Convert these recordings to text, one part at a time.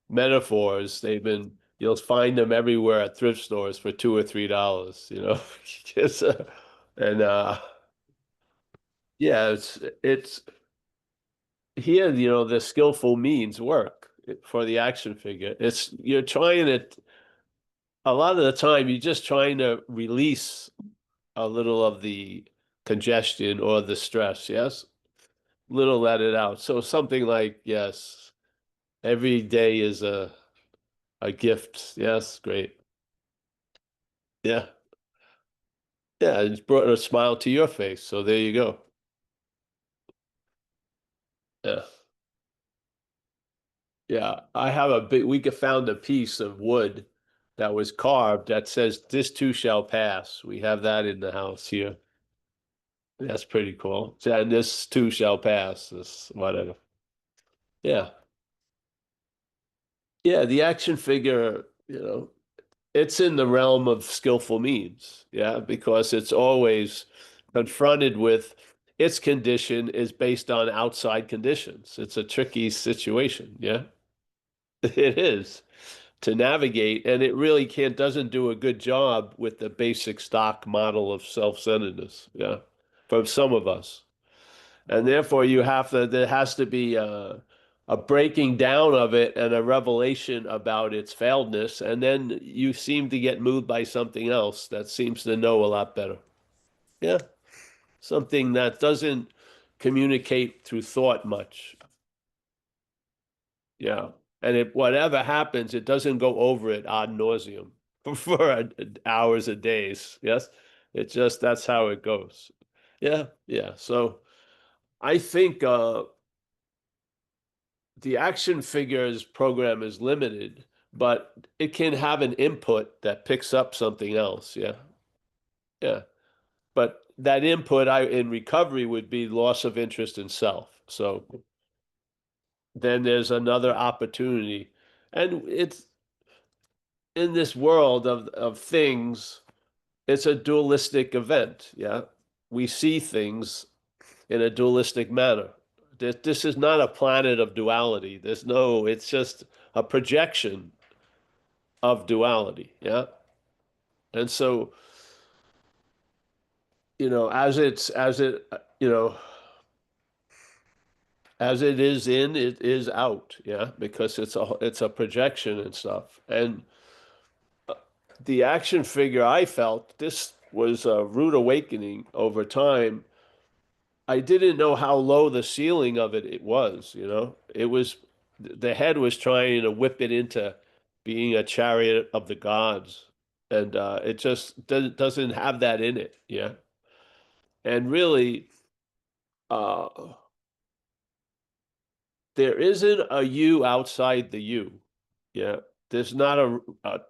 metaphors. You'll find them everywhere at thrift stores for $2 or $3, Just, and yeah, it's here, the skillful means work for the action figure. You're trying it a lot of the time, you're just trying to release a little of the congestion or the stress, yes? Little let it out. So something like, yes, every day is a gift. Yes, great. Yeah. Yeah, it's brought a smile to your face. So there you go. Yeah. Yeah. We found a piece of wood that was carved that says, "This too shall pass." We have that in the house here. That's pretty cool. And this too shall pass. This whatever. Yeah. Yeah, the action figure, it's in the realm of skillful means. Yeah, because it's always confronted with its condition is based on outside conditions. It's a tricky situation. Yeah, it is to navigate, and it really can't doesn't do a good job with the basic stock model of self-centeredness. Yeah, from some of us. And therefore there has to be a breaking down of it and a revelation about its failedness, and then you seem to get moved by something else that seems to know a lot better. Yeah, something that doesn't communicate through thought much. Yeah, and whatever happens, it doesn't go over it ad nauseum for hours and days. Yes, it just that's how it goes. Yeah, yeah. So I think the action figures program is limited, but it can have an input that picks up something else. Yeah. Yeah. But that input in recovery would be loss of interest in self. So then there's another opportunity. And it's in this world of things, it's a dualistic event. Yeah. We see things in a dualistic manner. This is not a planet of duality. It's just a projection of duality. Yeah. And so, you know, as it is in, it is out. Yeah. Because it's a projection and stuff. And the action figure I felt, this was a rude awakening over time. I didn't know how low the ceiling of it was. The head was trying to whip it into being a chariot of the gods. And it just doesn't have that in it. Yeah. And really, uh, there isn't a you outside the you. Yeah. There's not an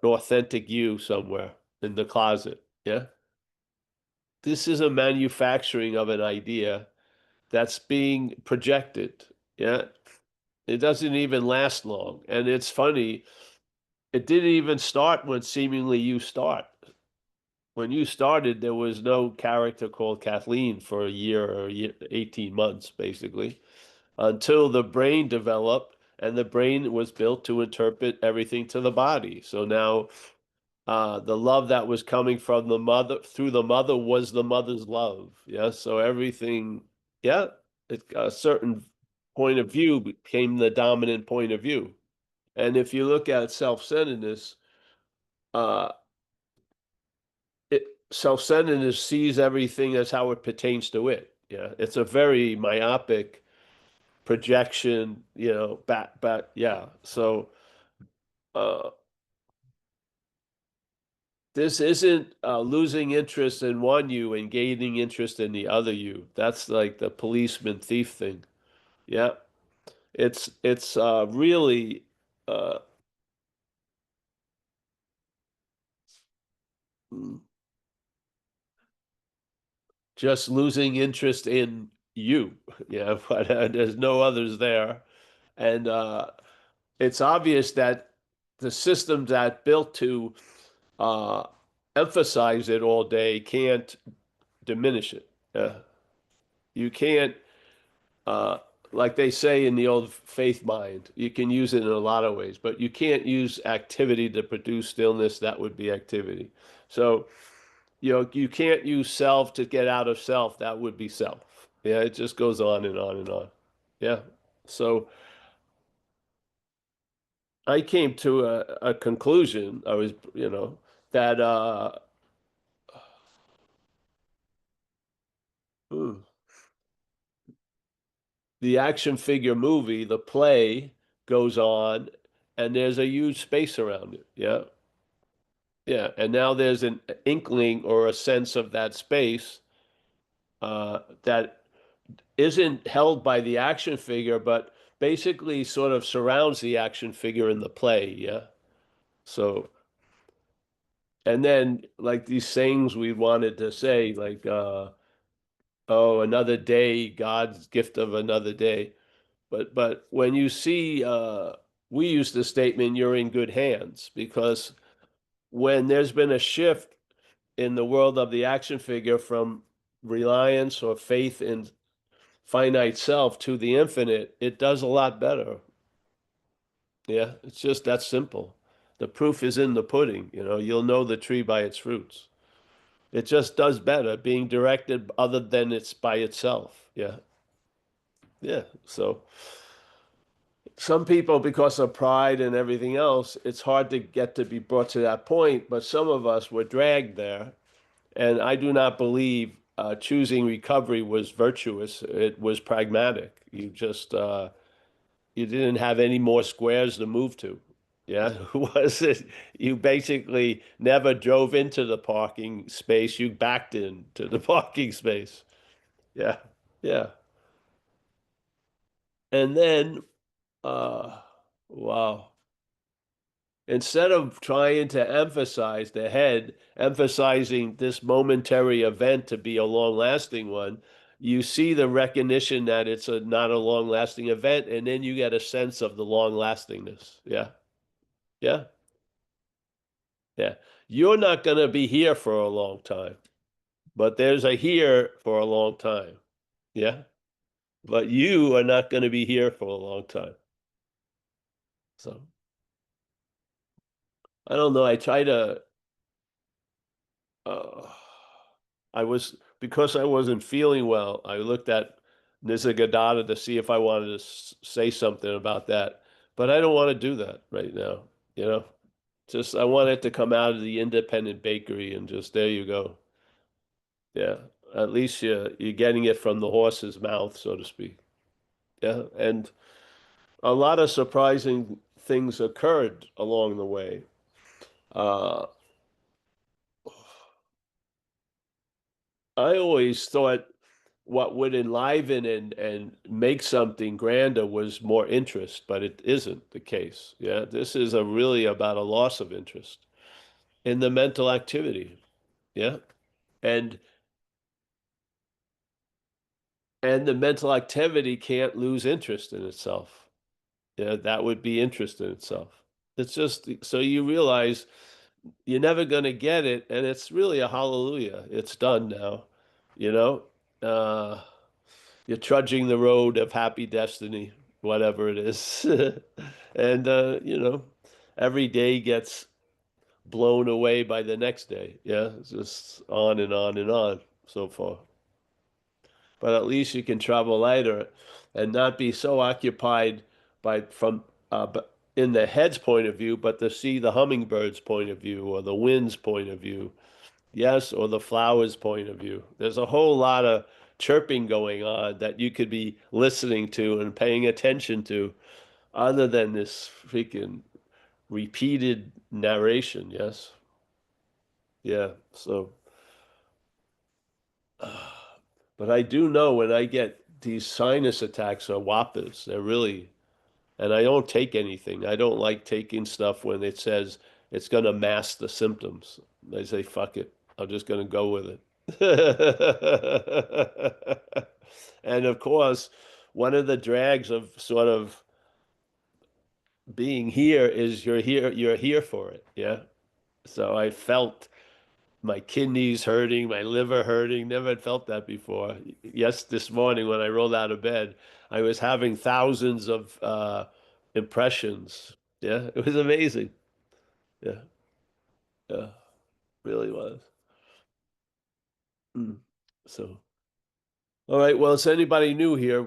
authentic you somewhere in the closet. Yeah. This is a manufacturing of an idea that's being projected. Yeah. It doesn't even last long. And it's funny, it didn't even start when seemingly you start. When you started, there was no character called Kathleen for a year or 18 months, basically, until the brain developed and the brain was built to interpret everything to the body. So now the love that was coming from the mother through the mother was the mother's love. Yeah. So everything, yeah, a certain point of view became the dominant point of view. And if you look at self-centeredness, uh, self-centeredness sees everything as how it pertains to it. Yeah. It's a very myopic projection, yeah. So uh, this isn't losing interest in one you and gaining interest in the other you. That's like the policeman thief thing. Yeah. It's really uh, just losing interest in you. Yeah, but there's no others there. And it's obvious that the systems that built to uh, emphasize it all day can't diminish it. You can't. like they say in the old faith mind, you can use it in a lot of ways, but you can't use activity to produce stillness. That would be activity. So, you can't use self to get out of self. That would be self. Yeah, it just goes on and on and on. Yeah. So I came to a conclusion. I was, that hmm, the action figure movie, the play goes on, and there's a huge space around it. Yeah. Yeah. And now there's an inkling or a sense of that space that isn't held by the action figure, but basically sort of surrounds the action figure in the play. Yeah. So, and then like these sayings we wanted to say, like, oh, another day, God's gift of another day. But when you see, we use the statement, you're in good hands, because when there's been a shift in the world of the action figure from reliance or faith in finite self to the infinite, it does a lot better. Yeah, it's just that simple. The proof is in the pudding, you'll know the tree by its fruits. It just does better being directed other than it's by itself. Yeah. Yeah. So some people, because of pride and everything else, it's hard to get to be brought to that point, but some of us were dragged there. And I do not believe choosing recovery was virtuous. It was pragmatic. You didn't have any more squares to move to. Yeah, was it? You basically never drove into the parking space. You backed into the parking space. Yeah, yeah. And then, uh, wow. Instead of trying to emphasize the head, emphasizing this momentary event to be a long-lasting one, you see the recognition that it's not a long-lasting event, and then you get a sense of the long-lastingness. Yeah, yeah, yeah. You're not going to be here for a long time, but there's a here for a long time. Yeah, but you are not going to be here for a long time. So I don't know. I try to uh, I was because I wasn't feeling well. I looked at Nisargadatta to see if I wanted to say something about that, but I don't want to do that right now. You know, just I want it to come out of the independent bakery and just there you go. Yeah, at least you're getting it from the horse's mouth, so to speak. Yeah, and a lot of surprising things occurred along the way. Uh, I always thought what would enliven and make something grander was more interest, but it isn't the case. Yeah, this is a really about a loss of interest in the mental activity. Yeah, and and the mental activity can't lose interest in itself. Yeah, that would be interest in itself. It's just so you realize you're never going to get it, and it's really a hallelujah. It's done now, you know. Uh, you're trudging the road of happy destiny, whatever it is. And every day gets blown away by the next day. Yeah, it's just on and on and on so far. But at least you can travel lighter and not be so occupied by from in the head's point of view, but to see the hummingbird's point of view or the wind's point of view. Yes, or the flower's point of view. There's a whole lot of chirping going on that you could be listening to and paying attention to, other than this freaking repeated narration. Yes. Yeah. So, but I do know when I get these sinus attacks or whoppers, they're really, and I don't take anything. I don't like taking stuff when it says it's going to mask the symptoms. I say, fuck it. I'm just going to go with it. And of course, one of the drags of sort of being here is you're here for it. Yeah. So I felt my kidneys hurting, my liver hurting. Never had felt that before. Yes, this morning when I rolled out of bed, I was having thousands of impressions. Yeah, it was amazing. Yeah, yeah, really was. Mm. So, all right. Well, if anybody new here,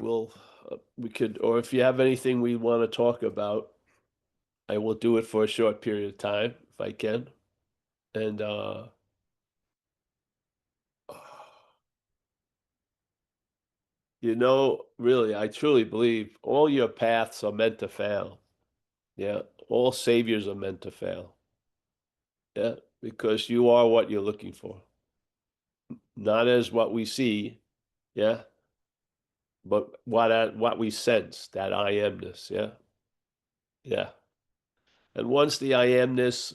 we could, or if you have anything we want to talk about, I will do it for a short period of time if I can. And really, I truly believe all your paths are meant to fail. Yeah, all saviors are meant to fail. Yeah, because you are what you're looking for, not as what we see. Yeah, but what we sense, that I amness. Yeah, yeah. And once the I amness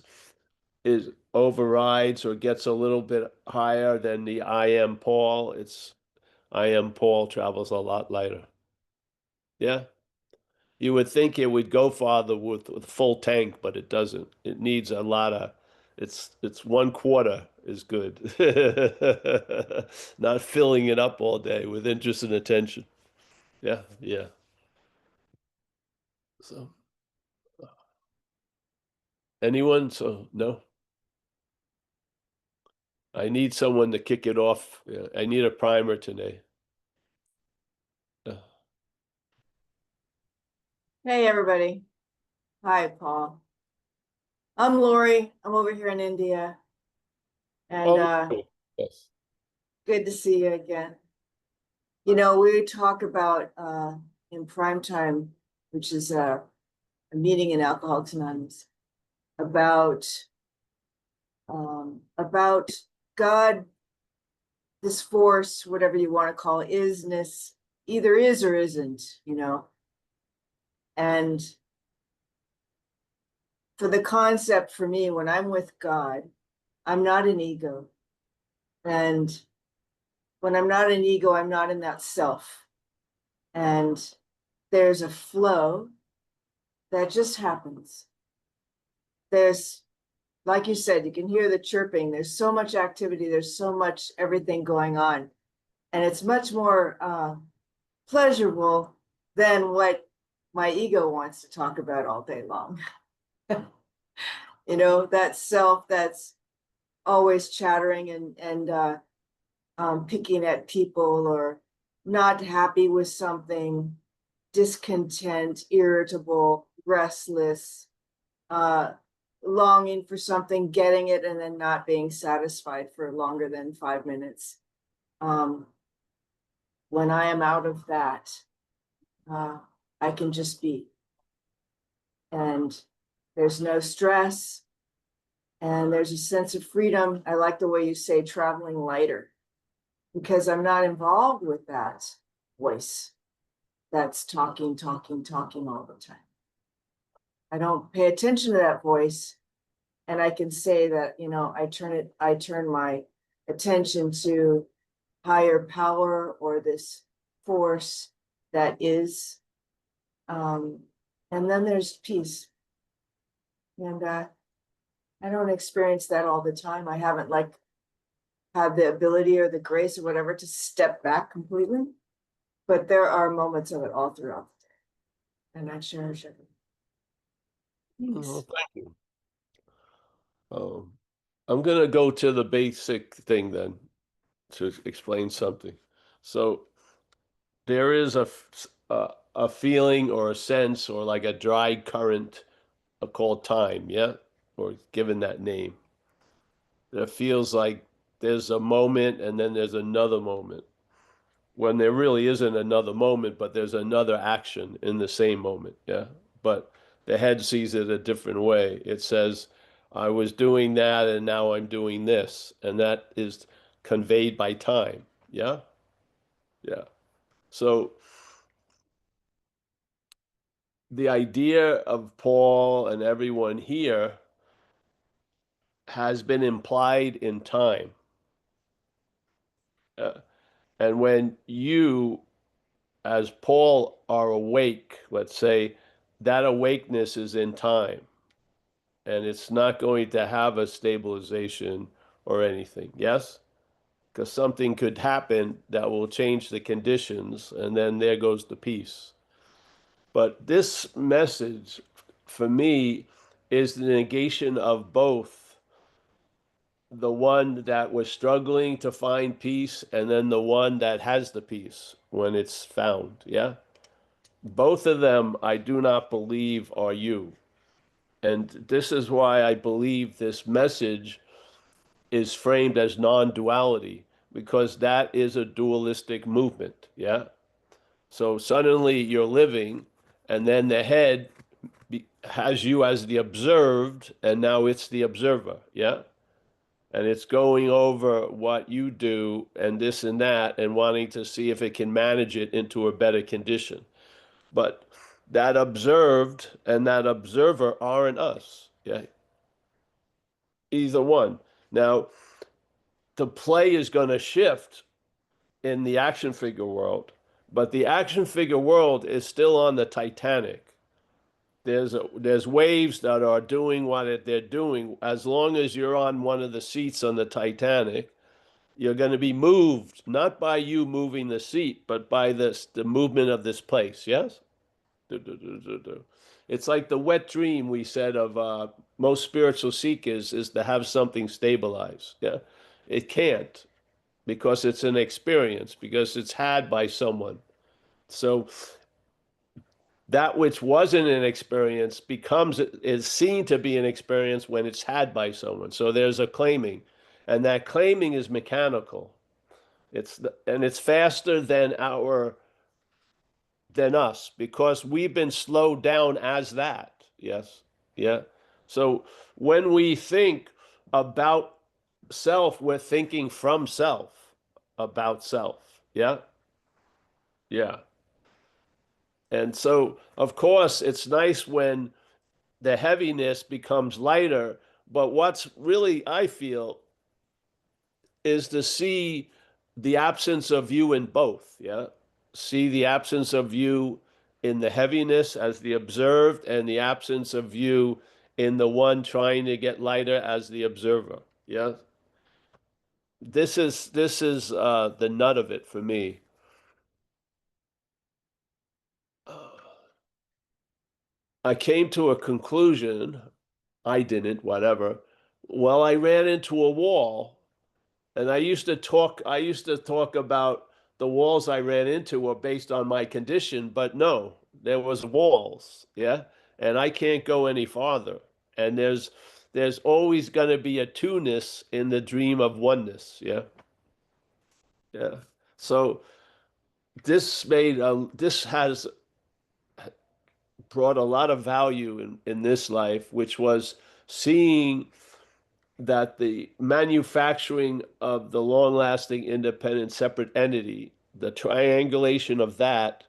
is overrides or gets a little bit higher than the I am Paul, it's I am Paul travels a lot lighter. Yeah. You would think it would go farther with full tank, but it doesn't. It needs a lot of it's 1/4 is good. Not filling it up all day with interest and attention. Yeah, yeah. So anyone? So no. I need someone to kick it off. Yeah, I need a primer today. Yeah. Hey, everybody. Hi, Paul. I'm Lori. I'm over here in India, and Oh, yes. good to see you again. You know, we talk about in prime time, which is a meeting in Alcoholics Anonymous, about about God, this force, whatever you want to call it, isness, either is or isn't, you know. And for the concept for me, when I'm with God, I'm not an ego. And when I'm not an ego, I'm not in that self. And there's a flow that just happens. There's, like you said, you can hear the chirping. There's so much activity. There's so much everything going on. And it's much more pleasurable than what my ego wants to talk about all day long. You know, that self that's always chattering and picking at people or not happy with something, discontent, irritable, restless, uh, longing for something, getting it, and then not being satisfied for longer than 5 minutes. Um, when I am out of that, uh, I can just be. And there's no stress, and there's a sense of freedom. I like the way you say traveling lighter because I'm not involved with that voice that's talking, talking, talking all the time. I don't pay attention to that voice. And I can say that, you know, I turn my attention to higher power or this force that is. Um, and then there's peace. And I don't experience that all the time. I haven't like had the ability or the grace or whatever to step back completely. But there are moments of it all throughout the day. And I cherish it. Oh, Thanks. thank you. Um, I'm gonna go to the basic thing then to explain something. So there is a feeling or a sense or like a dry current called time, yeah, or given that name. It feels like there's a moment and then there's another moment when there really isn't another moment, but there's another action in the same moment, yeah. But the head sees it a different way. It says, I was doing that and now I'm doing this, and that is conveyed by time, yeah, yeah. So the idea of Paul and everyone here has been implied in time. Uh, and when you, as Paul, are awake, let's say, that awakeness is in time and it's not going to have a stabilization or anything. Yes? Because something could happen that will change the conditions, and then there goes the peace. But this message, for me, is the negation of both the one that was struggling to find peace and then the one that has the peace when it's found. Yeah. Both of them, I do not believe are you. And this is why I believe this message is framed as non-duality, because that is a dualistic movement. Yeah. So suddenly you're living, and then the head has you as the observed, and now it's the observer. Yeah. And it's going over what you do and this and that and wanting to see if it can manage it into a better condition. But that observed and that observer aren't us. Yeah. Either one. Now, the play is going to shift in the action figure world, but the action figure world is still on the Titanic. There's waves that are doing what they're doing. As long as you're on one of the seats on the Titanic, you're going to be moved, not by you moving the seat, but by the movement of this place. Yes? Do, do, do, do, do. It's like the wet dream we said of most spiritual seekers is to have something stabilize. Yeah. It can't because it's an experience, because it's had by someone. So that which wasn't an experience becomes is seen to be an experience when it's had by someone. So there's a claiming, and that claiming is mechanical. And it's faster than us because we've been slowed down as that. Yes. Yeah. So when we think about self, we're thinking from self about self. Yeah. Yeah. And so, of course, it's nice when the heaviness becomes lighter. But what's really, I feel, is to see the absence of you in both. Yeah. See the absence of you in the heaviness as the observed and the absence of you in the one trying to get lighter as the observer. Yeah. This is the nut of it for me. I came to a conclusion. I didn't, whatever. Well, I ran into a wall. And I used to talk about the walls I ran into were based on my condition, but no, there was walls, yeah, and I can't go any farther. And there's always going to be a two-ness in the dream of oneness, yeah, yeah. So this has brought a lot of value in this life, which was seeing that the manufacturing of the long-lasting, independent, separate entity, the triangulation of that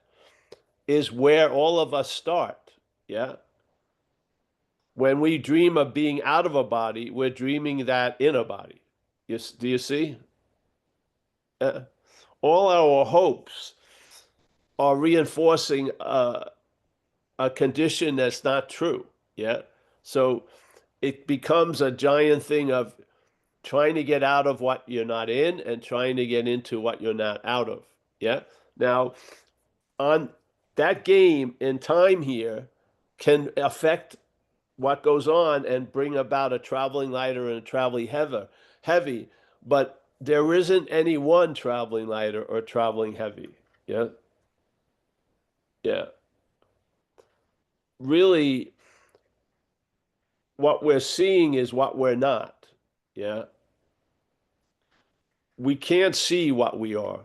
is where all of us start. Yeah. When we dream of being out of a body, we're dreaming that in a body. Yes, do you see? Uh, all our hopes are reinforcing a condition that's not true. Yeah. So it becomes a giant thing of trying to get out of what you're not in and trying to get into what you're not out of. Yeah. Now, on that game in time here can affect what goes on and bring about a traveling lighter and a traveling heavy, but there isn't any one traveling lighter or traveling heavy. Yeah. Yeah. Really, what we're seeing is what we're not. Yeah. We can't see what we are.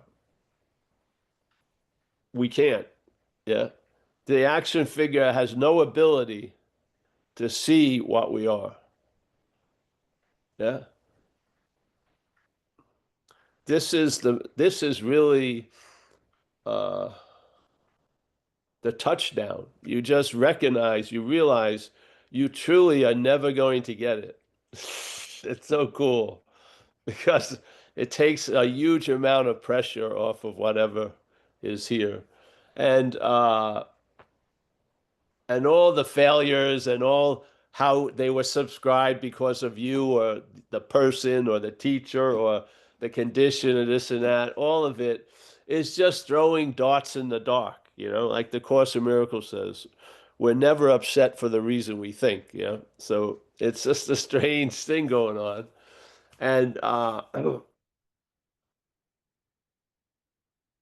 We can't. Yeah. The action figure has no ability to see what we are. Yeah. This is really uh the touchdown. You just recognize, you realize you truly are never going to get it. It's so cool because it takes a huge amount of pressure off of whatever is here. And all the failures and all how they were subscribed because of you or the person or the teacher or the condition or this and that. All of it is just throwing darts in the dark, like the Course in Miracles says. We're never upset for the reason we think, So it's just a strange thing going on. And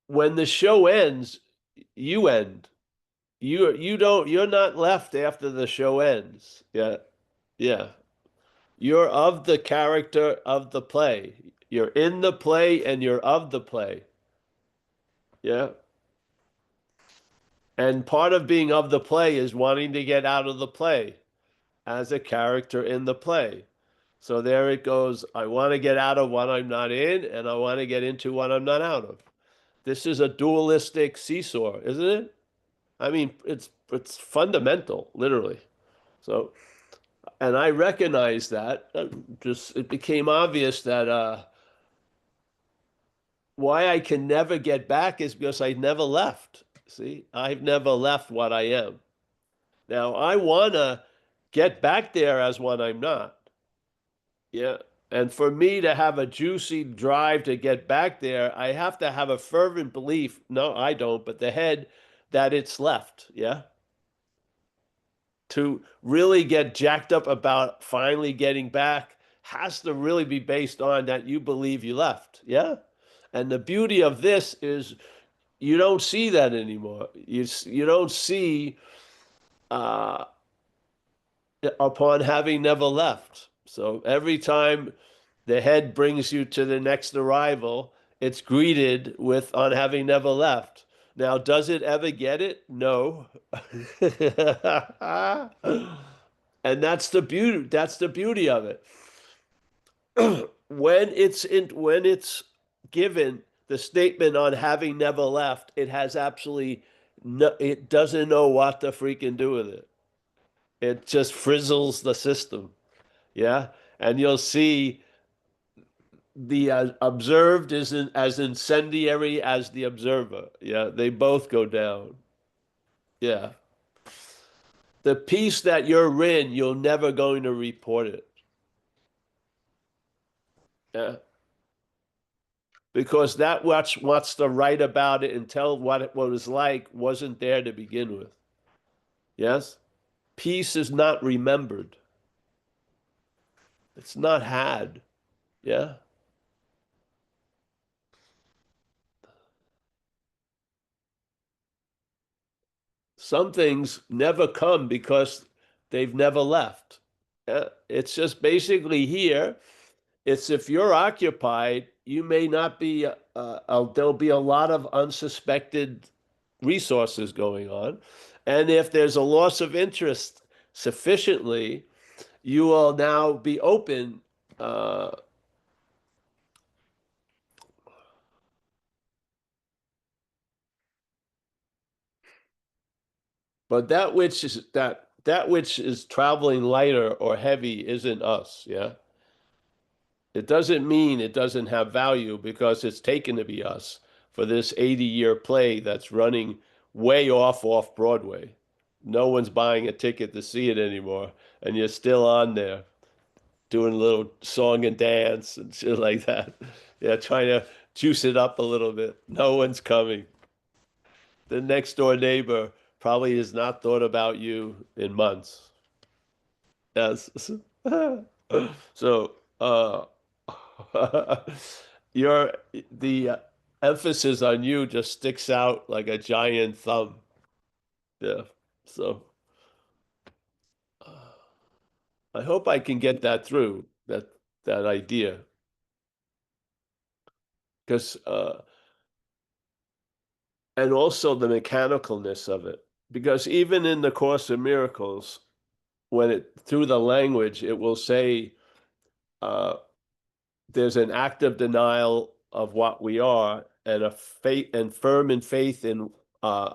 when the show ends, you end. You're not left after the show ends. Yeah. Yeah. You're of the character of the play. You're in the play and you're of the play. Yeah. And part of being of the play is wanting to get out of the play as a character in the play. So there it goes. I want to get out of what I'm not in, and I want to get into what I'm not out of. This is a dualistic seesaw, isn't it? I mean, it's fundamental, literally. So, and I recognize that. Just it became obvious that why I can never get back is because I never left. See, I've never left what I am. Now I want to get back there as what I'm not. Yeah. And for me to have a juicy drive to get back there, I have to have a fervent belief. No, I don't, but the head that it's left. Yeah. To really get jacked up about finally getting back has to really be based on that you believe you left. Yeah. And the beauty of this is you don't see that anymore. You don't see uh, upon having never left. So every time the head brings you to the next arrival, it's greeted with on having never left. Now, does it ever get it? No. And that's the beauty. That's the beauty of it. When it's given the statement on having never left, it has absolutely no, it doesn't know what to freaking do with it. It just frizzles the system. Yeah. And you'll see the observed is as incendiary as the observer. Yeah. They both go down. Yeah. The piece that you're in, you're never going to report it. Yeah. Because that what wants to write about it and tell what it was like wasn't there to begin with. Yes? Peace is not remembered. It's not had. Yeah? Some things never come because they've never left. Yeah? It's just basically here. It's if you're occupied, you may not be, there'll be a lot of unsuspected resources going on. And if there's a loss of interest sufficiently, you will now be open. Uh, but that which is traveling lighter or heavy isn't us. Yeah. It doesn't mean it doesn't have value because it's taken to be us for this 80-year play that's running way off Broadway. No one's buying a ticket to see it anymore, and you're still on there doing a little song and dance and shit like that. Yeah, trying to juice it up a little bit. No one's coming. The next door neighbor probably has not thought about you in months. Yes. So, your the emphasis on you just sticks out like a giant thumb. Yeah. So, I hope I can get that through that idea because and also the mechanicalness of it because even in the Course of Miracles, when it through the language, it will say uh, there's an active denial of what we are and a faith and firm in faith in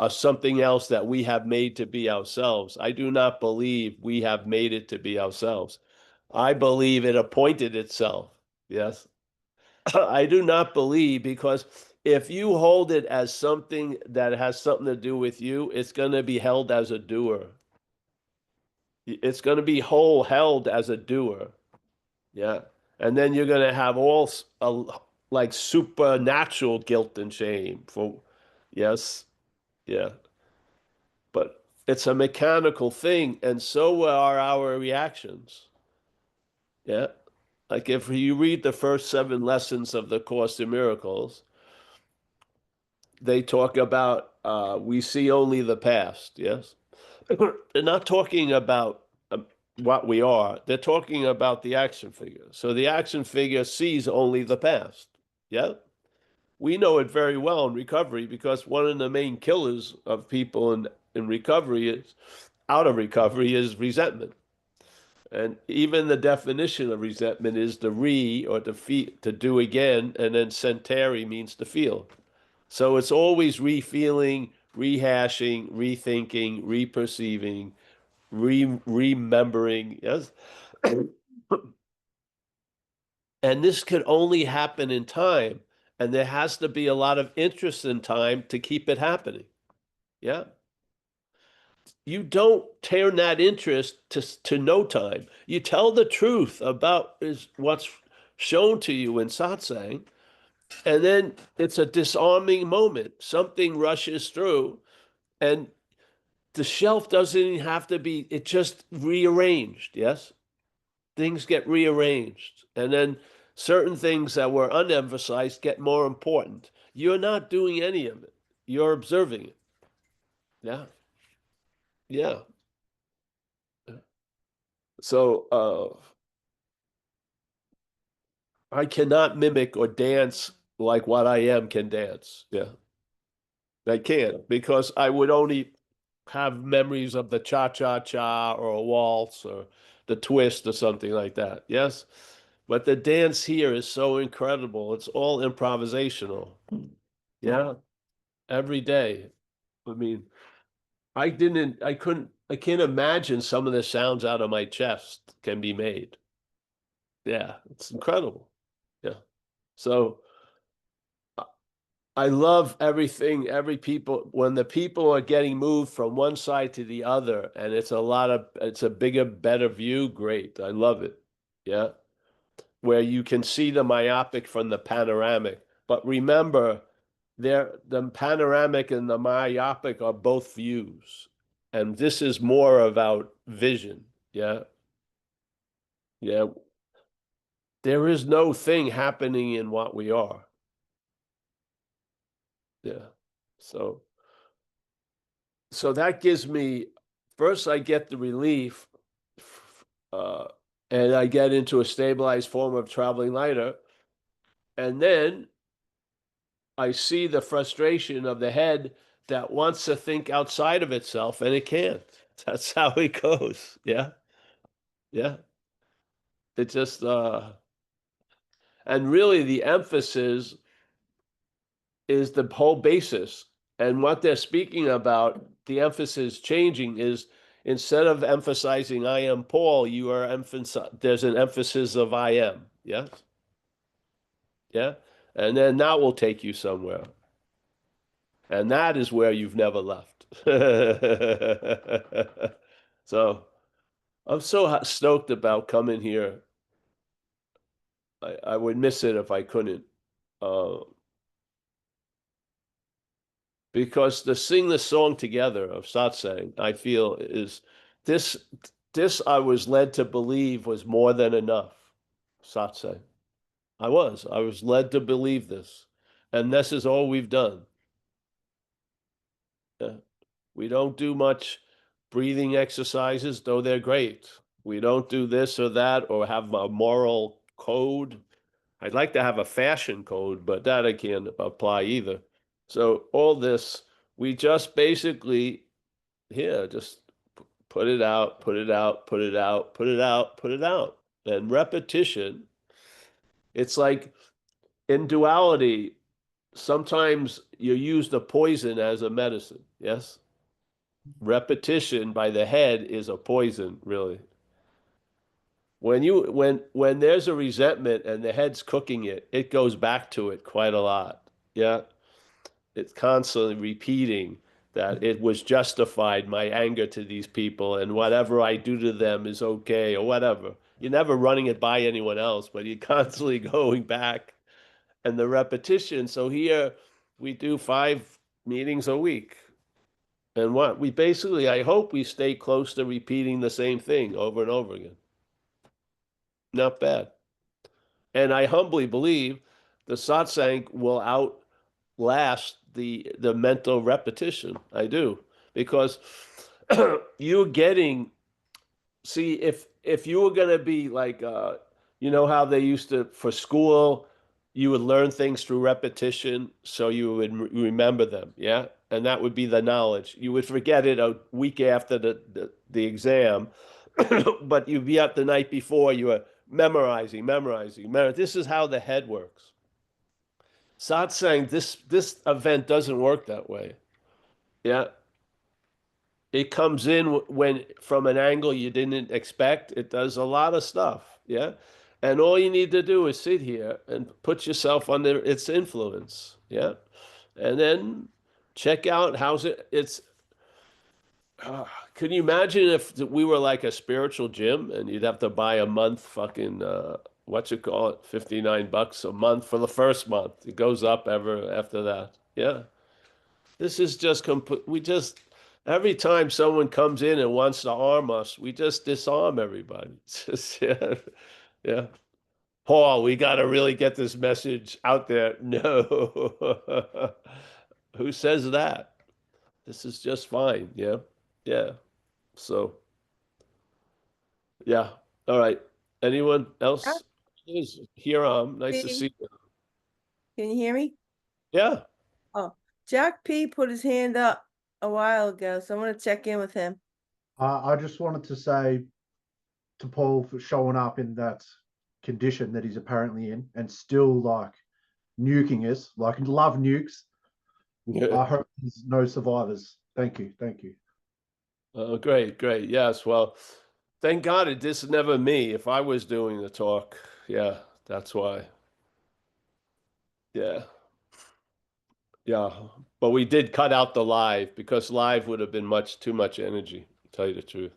something else that we have made to be ourselves. I do not believe we have made it to be ourselves. I believe it appointed itself. Yes. I do not believe because if you hold it as something that has something to do with you, it's going to be held as a doer. It's going to be whole held as a doer. Yeah. And then you're going to have like supernatural guilt and shame for, yes. Yeah. But it's a mechanical thing. And so are our reactions. Yeah. Like if you read the first 7 lessons of the Course in Miracles, they talk about we see only the past. Yes. They're not talking about what we are. They're talking about the action figure. So the action figure sees only the past. Yeah. We know it very well in recovery because one of the main killers of people in recovery is out of recovery is resentment. And even the definition of resentment is to or to feel, to do again, and then senteri means to feel. So it's always refeeling, rehashing, rethinking, reperceiving, remembering. Yes. And this could only happen in time. And there has to be a lot of interest in time to keep it happening. Yeah. You don't turn that interest to no time. You tell the truth about is what's shown to you in satsang, and then it's a disarming moment. Something rushes through, and the shelf doesn't even have to be, it just rearranged. Yes. Things get rearranged. And then certain things that were unemphasized get more important. You're not doing any of it. You're observing it. Yeah. Yeah. So I cannot mimic or dance like what I am can dance. Yeah. I can't because I would only have memories of the cha-cha-cha or a waltz or the twist or something like that. Yes. But the dance here is so incredible. It's all improvisational. Yeah. Every day. I mean, I can't imagine some of the sounds out of my chest can be made. Yeah. It's incredible. Yeah. So I love everything, every people, when the people are getting moved from one side to the other, and it's a bigger, better view, great. I love it. Yeah. Where you can see the myopic from the panoramic. But remember, the panoramic and the myopic are both views. And this is more about vision. Yeah. Yeah. There is no thing happening in what we are. Yeah. So that gives me first I get the relief uh, and I get into a stabilized form of traveling lighter, and then I see the frustration of the head that wants to think outside of itself and it can't. That's how it goes. Yeah. Yeah. It just and really the emphasis is the whole basis. And what they're speaking about, the emphasis changing is instead of emphasizing I am Paul, you are there's an emphasis of I am. Yes. Yeah. And then that will take you somewhere. And that is where you've never left. So I'm so stoked about coming here. I would miss it if I couldn't. Uh, because to sing the song together of satsang, I feel is this this I was led to believe was more than enough. Satsang. I was led to believe this. And this is all we've done. Yeah. We don't do much breathing exercises, though they're great. We don't do this or that or have a moral code. I'd like to have a fashion code, but that I can't apply either. So all this, we just basically, yeah, just put it out, put it out, put it out, put it out, put it out. And repetition, it's like in duality, sometimes you use the poison as a medicine. Yes. Repetition by the head is a poison, really. When there's a resentment and the head's cooking it, it goes back to it quite a lot. Yeah. It's constantly repeating that it was justified, my anger to these people, and whatever I do to them is okay or whatever. You're never running it by anyone else, but you're constantly going back and the repetition. So here we do 5 meetings a week. And what we basically, I hope we stay close to repeating the same thing over and over again. Not bad. And I humbly believe the satsang will outlast the mental repetition. I do. Because you're getting, see, if you were gonna be like you know how they used to for school, you would learn things through repetition, so you would remember them, yeah? And that would be the knowledge. You would forget it a week after the exam, but you'd be up the night before, you were memorizing. This is how the head works. Satsang, this event doesn't work that way. Yeah. It comes in when from an angle you didn't expect. It does a lot of stuff. Yeah. And all you need to do is sit here and put yourself under its influence. Yeah. And then check out how's it's can you imagine if we were like a spiritual gym and you'd have to buy a month fucking what you call it, $59 a month for the first month. It goes up ever after that. Yeah. This is just complete. We just, every time someone comes in and wants to arm us, we just disarm everybody. It's just, yeah, yeah. Paul, we got to really get this message out there. No. Who says that? This is just fine. Yeah. Yeah. So, yeah. All right. Anyone Jack else? Is here. Nice to P, see you. can you hear me? Yeah. Oh, Jack P put his hand up a while ago, so I'm gonna check in with him. I just wanted to say to Paul for showing up in that condition that he's apparently in and still like nuking us, like love nukes. Yeah. I hope there's no survivors. Thank you. Thank you. Oh, great, great. Yes. Well, thank God it is never me. If I was doing the talk, yeah, that's why. Yeah. Yeah. But we did cut out the live because live would have been much too much energy, to tell you the truth.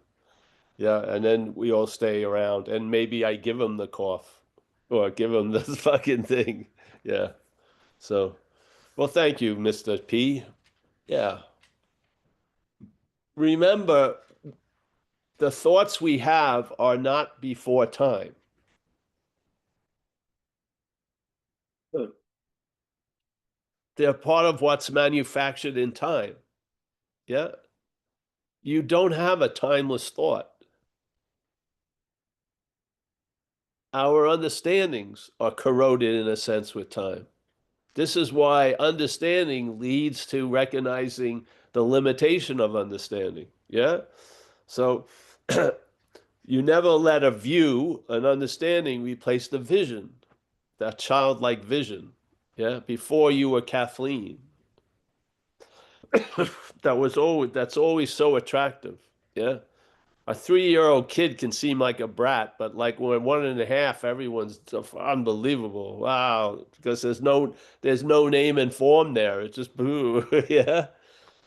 Yeah. And then we all stay around and maybe I give him the cough or give him this fucking thing. Yeah. So, well, thank you, Mr. P. Yeah. Remember, the thoughts we have are not before time. They're part of what's manufactured in time. Yeah. You don't have a timeless thought. Our understandings are corroded in a sense with time. This is why understanding leads to recognizing the limitation of understanding. Yeah. So you never let a view, an understanding replace the vision, that childlike vision. Yeah. Before you were Kathleen. That's always so attractive. Yeah. A 3-year-old kid can seem like a brat, but like when 1.5, everyone's unbelievable. Wow. Because there's no name and form there. It's just boo. Yeah.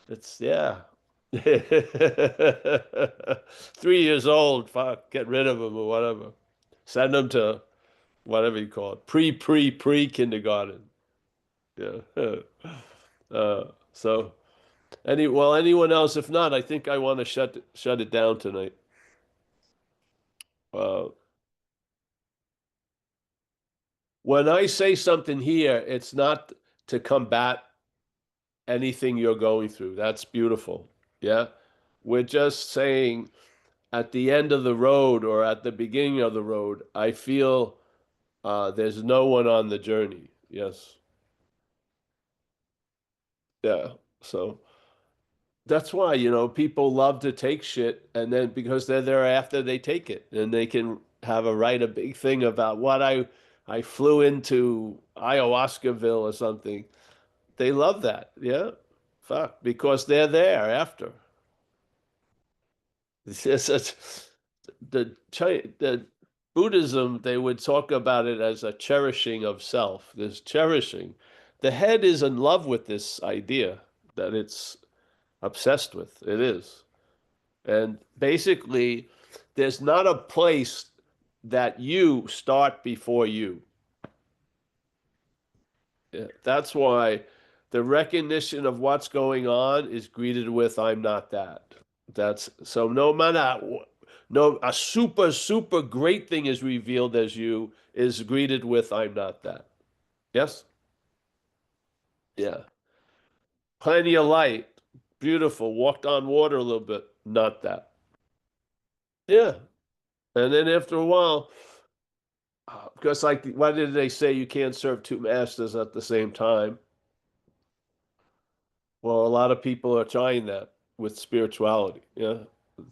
It's yeah. 3 years old, fuck, get rid of them or whatever. Send them to whatever you call it. Pre kindergarten. Yeah. So anyone else? If not, I think I want to shut it down tonight. Uh, when I say something here, it's not to combat anything you're going through. That's beautiful. Yeah. We're just saying at the end of the road or at the beginning of the road, I feel there's no one on the journey. Yes. Yeah. So that's why, people love to take shit and then because they're there after they take it and they can write a big thing about what I flew into ayahuascaville or something. They love that. Yeah. Fuck. Because they're there after. It's such the Buddhism, they would talk about it as a cherishing of self. This cherishing. The head is in love with this idea that it's Obsessed with. It is. And basically, there's not a place that you start before you. Yeah, that's why the recognition of what's going on is greeted with "I'm not that." That's so no matter no a super super great thing is revealed as you is greeted with "I'm not that." Yes? Yeah. Plenty of light. Beautiful. Walked on water a little bit. Not that. Yeah. And then after a while, because like, why did they say you can't serve two masters at the same time? Well, a lot of people are trying that with spirituality. Yeah.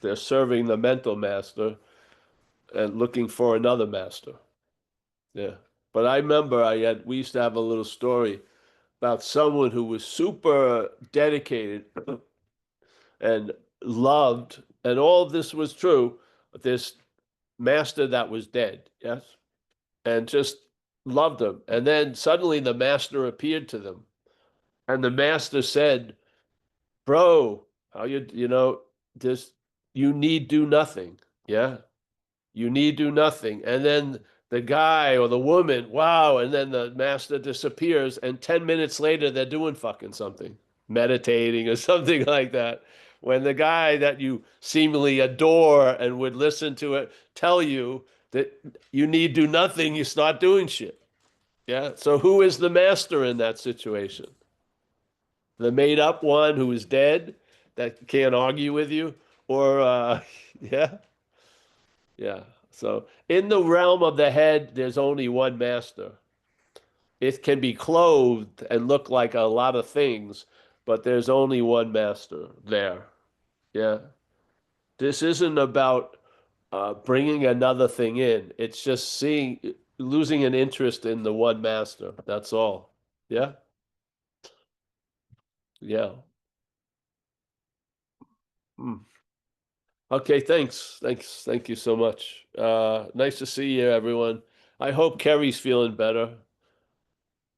They're serving the mental master and looking for another master. Yeah. But I remember we used to have a little story about someone who was super dedicated and loved, and all of this was true, this master that was dead, yes, and just loved him. And then suddenly the master appeared to them, and the master said, "Bro, how you know, just you need do nothing, yeah, you need do nothing." And then the guy or the woman, wow, and then the master disappears, and 10 minutes later they're doing fucking something, meditating or something like that. When the guy that you seemingly adore and would listen to it tell you that you need do nothing, you start doing shit. Yeah. So who is the master in that situation? The made up one who is dead that can't argue with you? Or yeah. Yeah. So in the realm of the head, there's only one master. It can be clothed and look like a lot of things, but there's only one master there. Yeah. This isn't about bringing another thing in. It's just losing an interest in the one master. That's all. Yeah. Yeah. Hmm. Okay, thanks. Thanks. Thank you so much. Nice to see you, everyone. I hope Kerry's feeling better.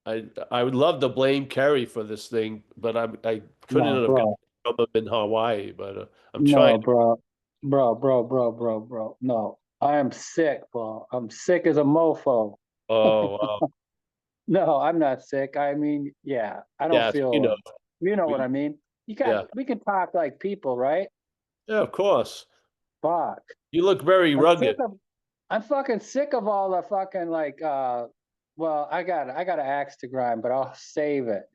I would love to blame Kerry for this thing, but I couldn't No, have gotten bro. from him in Hawaii, but I'm trying. No, bro. Bro. No. I am sick, bro. I'm sick as a mofo. Oh, wow. No, I'm not sick. I mean, yeah, I don't Yes, feel you know what we, I mean. yeah, We can talk like people, right? yeah, of course. Fuck. You look very I'm sick rugged. of I'm fucking sick of all the fucking well, I got an axe to grind, but I'll save it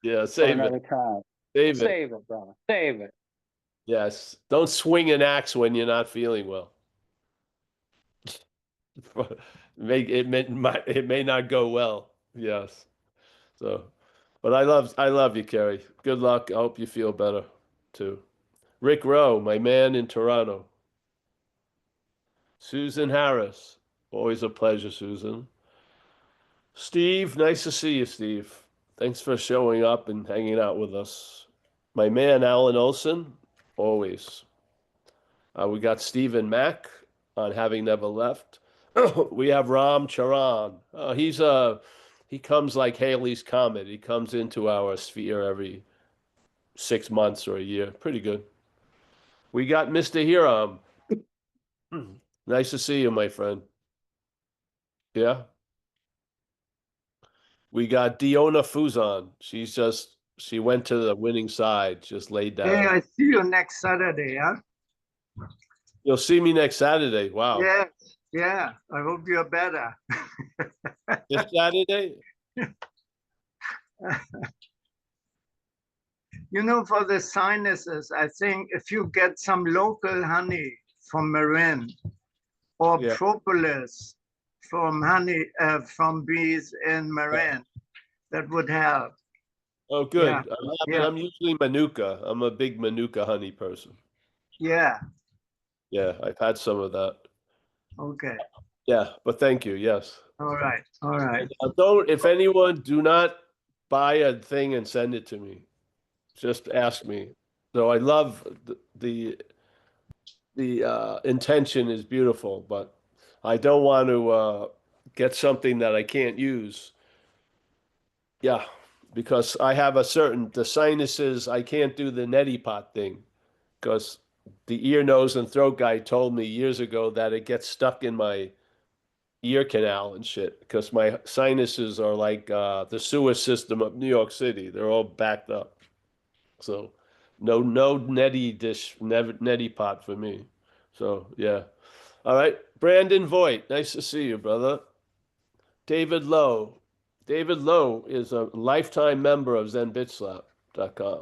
Yeah, for save it. another time. Save it. Save it, bro. Save it. Yes. Don't swing an axe when you're not feeling well. It may not go well. Yes. So, but I love you, Kerry. Good luck. I hope you feel better too. Rick Rowe, my man in Toronto. Susan Harris. Always a pleasure, Susan. Steve, nice to see you, Steve. Thanks for showing up and hanging out with us. My man, Alan Olson, always. We got Stephen Mack on Having Never Left. We have Ram Charan. He comes like Haley's Comet. He comes into our sphere every 6 months or a year. Pretty good. We got Mr. Hiram. Nice to see you, my friend. Yeah. We got Diona Fuzon. She went to the winning side, just laid Hey, down. I see you next Saturday, yeah? You'll see me next Saturday. Wow. Yes, yeah. I hope you're better. This Saturday? You know, for the sinuses, I think if you get some local honey from Marin or Yeah. propolis from bees in Marin, that would help. Oh, good. Yeah. Yeah. I'm usually Manuka. I'm a big Manuka honey person. Yeah. Yeah, I've had some of that. Okay. Yeah, but thank you. Yes. All right. All right. If anyone, do not buy a thing and send it to me. Just ask me. So I love the intention is beautiful, but I don't want to get something that I can't use. Yeah, because I have the sinuses, I can't do the neti pot thing because the ear, nose, and throat guy told me years ago that it gets stuck in my ear canal and shit because my sinuses are like the sewer system of New York City. They're all backed up. So no neti pot for me. So yeah. All right. Brandon Voigt, nice to see you, brother. David Lowe. David Lowe is a lifetime member of ZenBitSlap.com.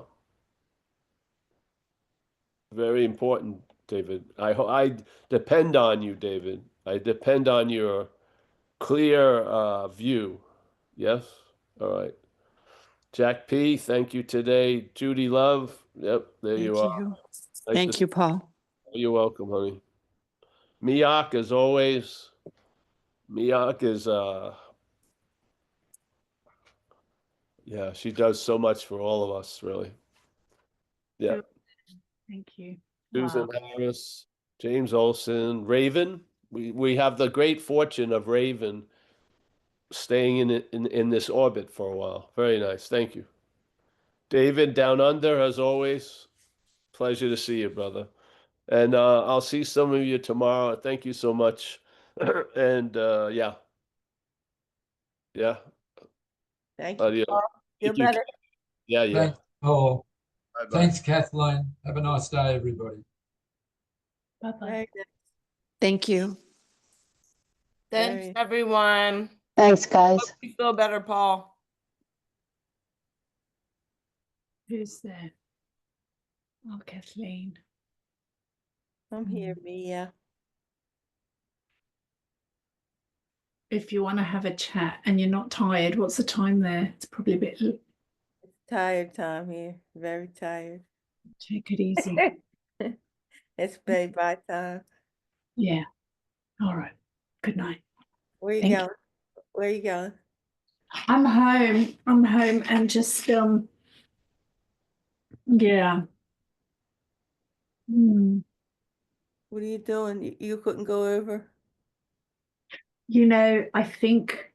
Very important, David. I depend on you, David. I depend on your clear view. Yes? All right. Jack P, thank you today. Judy Love. Yep, there you Thank are. you. Nice to Thank you, Paul. You're welcome, honey. Miak, as always. Miak is yeah, she does so much for all of us, really. Yeah. Good. Thank you. Susan Wow. Harris, James Olson, Raven. We have the great fortune of Raven staying in this orbit for a while. Very nice. Thank you. David down under, as always. Pleasure to see you, brother. And I'll see some of you tomorrow. Thank you so much. And yeah. Yeah. Thank you, Adios. Paul. Feel Thank you. better. Yeah, yeah. Thanks, Paul. Bye-bye. Thanks, Kathleen. Have a nice day, everybody. Bye-bye. Very good. Thank you. Very- Thanks, everyone. Thanks, guys. Hope you feel better, Paul. Who's there? Oh, Kathleen. I'm here, Mia. If you want to have a chat and you're not tired, what's the time there? It's probably a bit. Tired time here. Very tired. Take it easy. It's bye time. Yeah. All right. Good night. Where you Thank going? Where you going? I'm home. I'm home and just yeah. What are you doing? You couldn't go over? You know, I think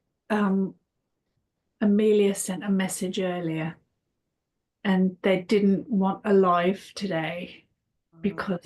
Amelia sent a message earlier and they didn't want a live today because